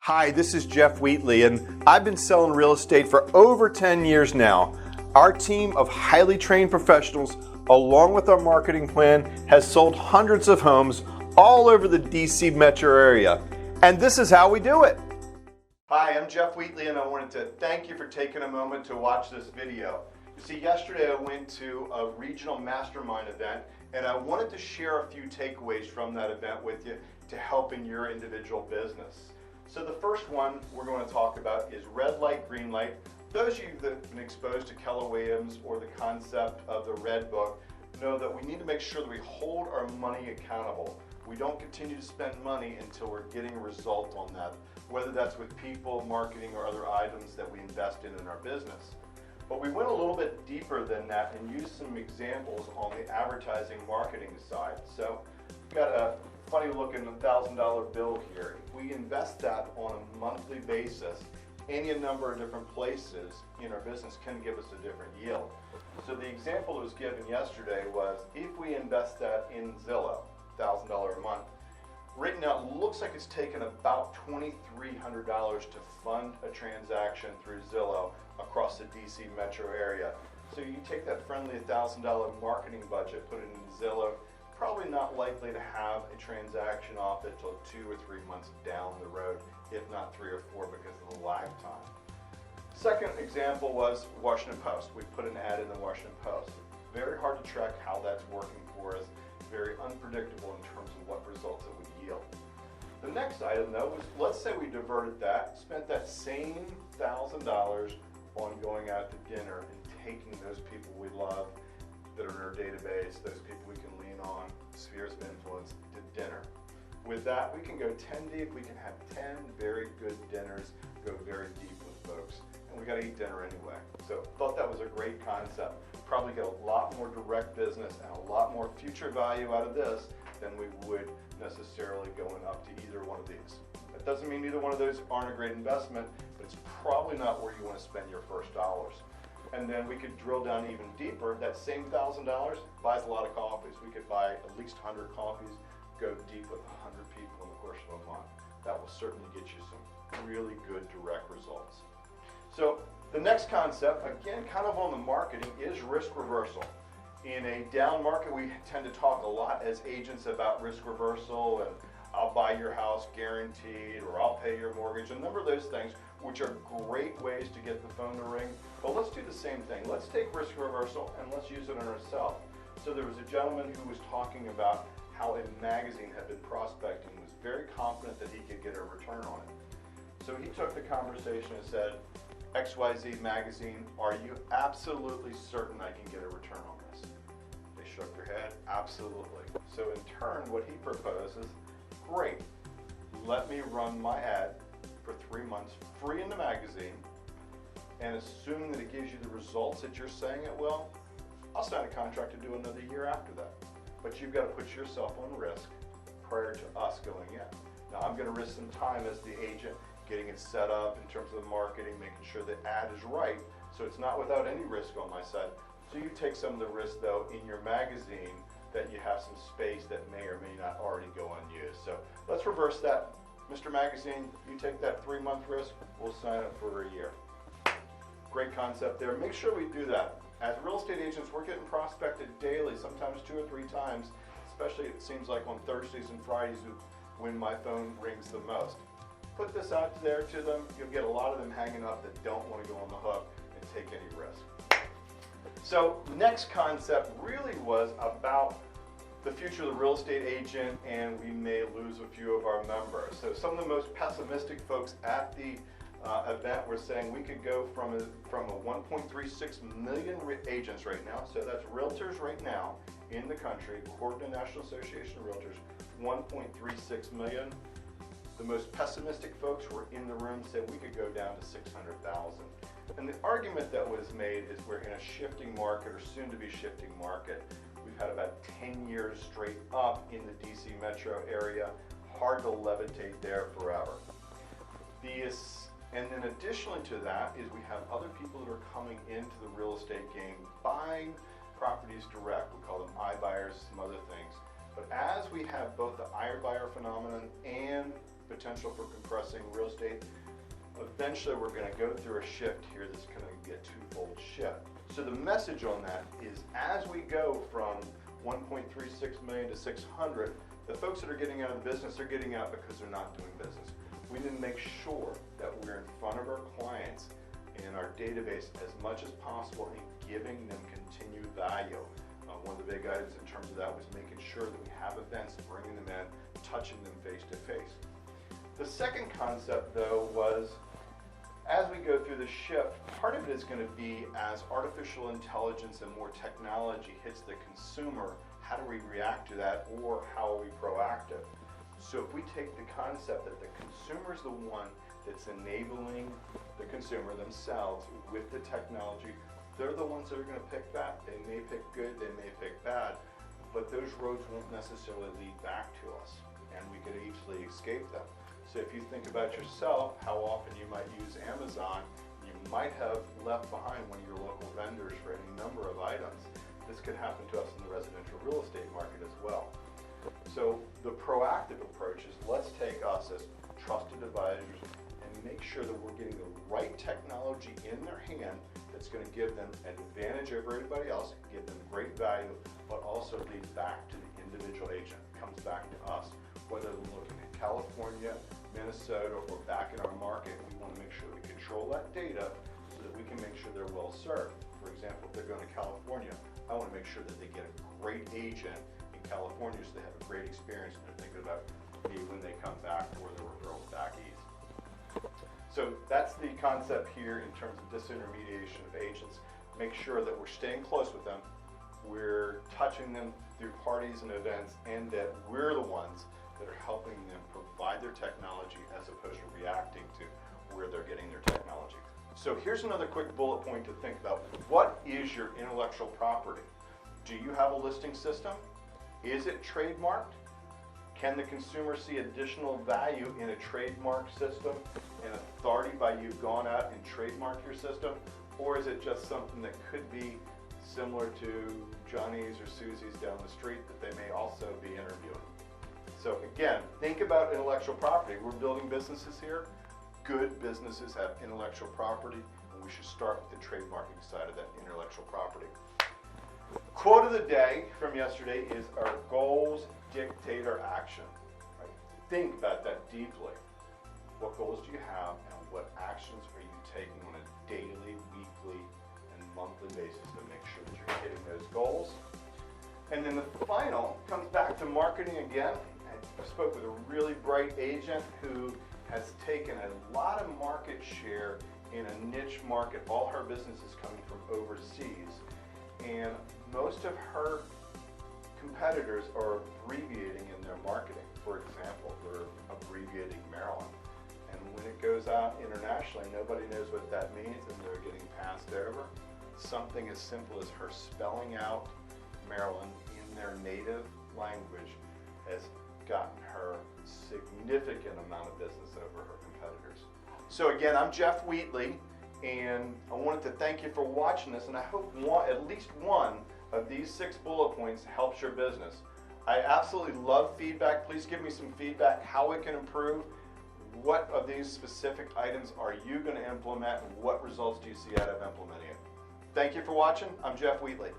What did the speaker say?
Hi, this is Jeff Wheatley, and I've been selling real estate for over 10 years now. Our team of highly trained professionals, along with our marketing plan, has sold hundreds of homes all over the DC metro area. And this is how we do it. Hi, I'm Jeff Wheatley, and I wanted to thank you for taking a moment to watch this video. You see, yesterday I went to a regional Mastermind event, and I wanted to share a few takeaways from that event with you to help in your individual business. So the first one we're going to talk about is red light, green light. Those of you that have been exposed to Keller or the concept of the red book know that we need to make sure that we hold our money accountable. We don't continue to spend money until we're getting a result on that, whether that's with people, marketing, or other items that we invest in our business. But we went a little bit deeper than that and used some examples on the advertising marketing side. So we've got a funny looking $1,000 bill here. If we invest that on a monthly basis, any number of different places in our business can give us a different yield. So the example that was given yesterday was if we invest that in Zillow, $1,000 a month, right now it looks like it's taken about $2,300 to fund a transaction through Zillow across the DC metro area. So you take that friendly $1,000 marketing budget, put it in Zillow, probably not likely to have a transaction off it till 2 or 3 months down the road, if not 3 or 4 because of the lag time. Second example was Washington Post. We put an ad in the Washington Post. Very hard to track how that's working for us, very unpredictable in terms of what results it would yield. The next item though was, let's say we diverted that, spent that same $1,000 on going out to dinner and taking those people we love that are in our database, those people we can lean on, spheres of influence, to dinner. With that, we can go 10 deep, we can have 10 very good dinners, go very deep with folks, and we gotta eat dinner anyway. So thought that was a great concept. Probably get a lot more direct business and a lot more future value out of this than we would necessarily going up to either one of these. That doesn't mean either one of those aren't a great investment, but it's probably not where you wanna spend your first dollars. And then we could drill down even deeper. That same $1,000 buys a lot of coffees. We could buy at least 100 coffees, go deep with 100 people in the course of a month. That will certainly get you some really good direct results. So the next concept, again, kind of on the marketing, is risk reversal. In a down market, we tend to talk a lot as agents about risk reversal and I'll buy your house guaranteed, or I'll pay your mortgage, a number of those things, which are great ways to get the phone to ring. But let's do the same thing. Let's take risk reversal and let's use it on ourselves. So there was a gentleman who was talking about how a magazine had been prospecting, was very confident that he could get a return on it. So he took the conversation and said, XYZ magazine, are you absolutely certain I can get a return on this? They shook their head, absolutely. So in turn, what he proposes, great, let me run my ad for 3 months free in the magazine, and assuming that it gives you the results that you're saying it will, I'll sign a contract to do another year after that. But you've got to put yourself on risk prior to us going in. Now I'm going to risk some time as the agent, getting it set up in terms of the marketing, making sure the ad is right, so it's not without any risk on my side. So you take some of the risk though in your magazine, that you have some space that may or may not already go unused. So let's reverse that. Mr. Magazine, you take that 3-month risk, we'll sign up for a year. Great concept there. Make sure we do that. As real estate agents, we're getting prospected daily, sometimes 2 or 3 times, especially it seems like on Thursdays and Fridays when my phone rings the most. Put this out there to them. You'll get a lot of them hanging up that don't want to go on the hook and take any risk. So next concept really was about the future of the real estate agent, and we may lose a few of our members. So some of the most pessimistic folks at the event were saying we could go from a 1.36 million agents right now, so that's realtors right now in the country, according to the National Association of Realtors, 1.36 million. The most pessimistic folks were in the room said we could go down to 600,000. And the argument that was made is we're in a shifting market, or soon to be shifting market. We've had about 10 years straight up in the DC metro area. Hard to levitate there forever. And then additionally to that is we have other people that are coming into the real estate game, buying properties direct. We call them iBuyers, some other things. But as we have both the iBuyer phenomenon and potential for compressing real estate. Eventually we're going to go through a shift here that's going to be a twofold shift. So the message on that is, as we go from 1.36 million to 600, the folks that are getting out of the business are getting out because they're not doing business. We need to make sure that we're in front of our clients in our database as much as possible and giving them continued value. One of the big items in terms of that was making sure that we have events, bringing them in, touching them face to face. The second concept, though, was as we go through the shift, part of it is going to be as artificial intelligence and more technology hits the consumer, how do we react to that, or how are we proactive? So if we take the concept that the consumer is the one that's enabling the consumer themselves with the technology, they're the ones that are going to pick that. They may pick good, they may pick bad, but those roads won't necessarily lead back to us, and we could easily escape them. So if you think about yourself, how often you might use Amazon, you might have left behind one of your local vendors for any number of items. This could happen to us in the residential real estate market as well. So the proactive approach is, let's take us as trusted advisors and make sure that we're getting the right technology in their hand that's going to give them an advantage over everybody else, give them great value, but also lead back to the individual agent. It comes back to us. Whether they're looking at California, Minnesota, or back in our market, we want to make sure we control that data so that we can make sure they're well served. For example, if they're going to California, I want to make sure that they get a great agent in California so they have a great experience and they're thinking about me when they come back or the referrals back east. So that's the concept here in terms of disintermediation of agents. Make sure that we're staying close with them, we're touching them through parties and events, and that we're the ones that are helping them provide their technology as opposed to reacting to where they're getting their technology. So here's another quick bullet point to think about. What is your intellectual property? Do you have a listing system? Is it trademarked? Can the consumer see additional value in a trademark system and authority by you've gone out and trademarked your system? Or is it just something that could be similar to Johnny's or Susie's down the street that they may also be interviewing? So again, think about intellectual property. We're building businesses here. Good businesses have intellectual property, and we should start with the trademarking side of that intellectual property. Quote of the day from yesterday is, our goals dictate our action. Right? Think about that deeply. What goals do you have, and what actions are you taking on a daily, weekly, and monthly basis to make sure that you're hitting those goals? And then the final comes back to marketing again. I spoke with a really bright agent who has taken a lot of market share in a niche market. All her business is coming from overseas, and most of her competitors are abbreviating in their marketing. For example, they're abbreviating Maryland, and when it goes out internationally, nobody knows what that means, and they're getting passed over. Something as simple as her spelling out Maryland in their native language has gotten her significant amount of business over her competitors. So again, I'm Jeff Wheatley, and I wanted to thank you for watching this, and I hope at least one of these 6 bullet points helps your business. I absolutely love feedback. Please give me some feedback, how it can improve. What of these specific items are you going to implement, and what results do you see out of implementing it? Thank you for watching. I'm Jeff Wheatley.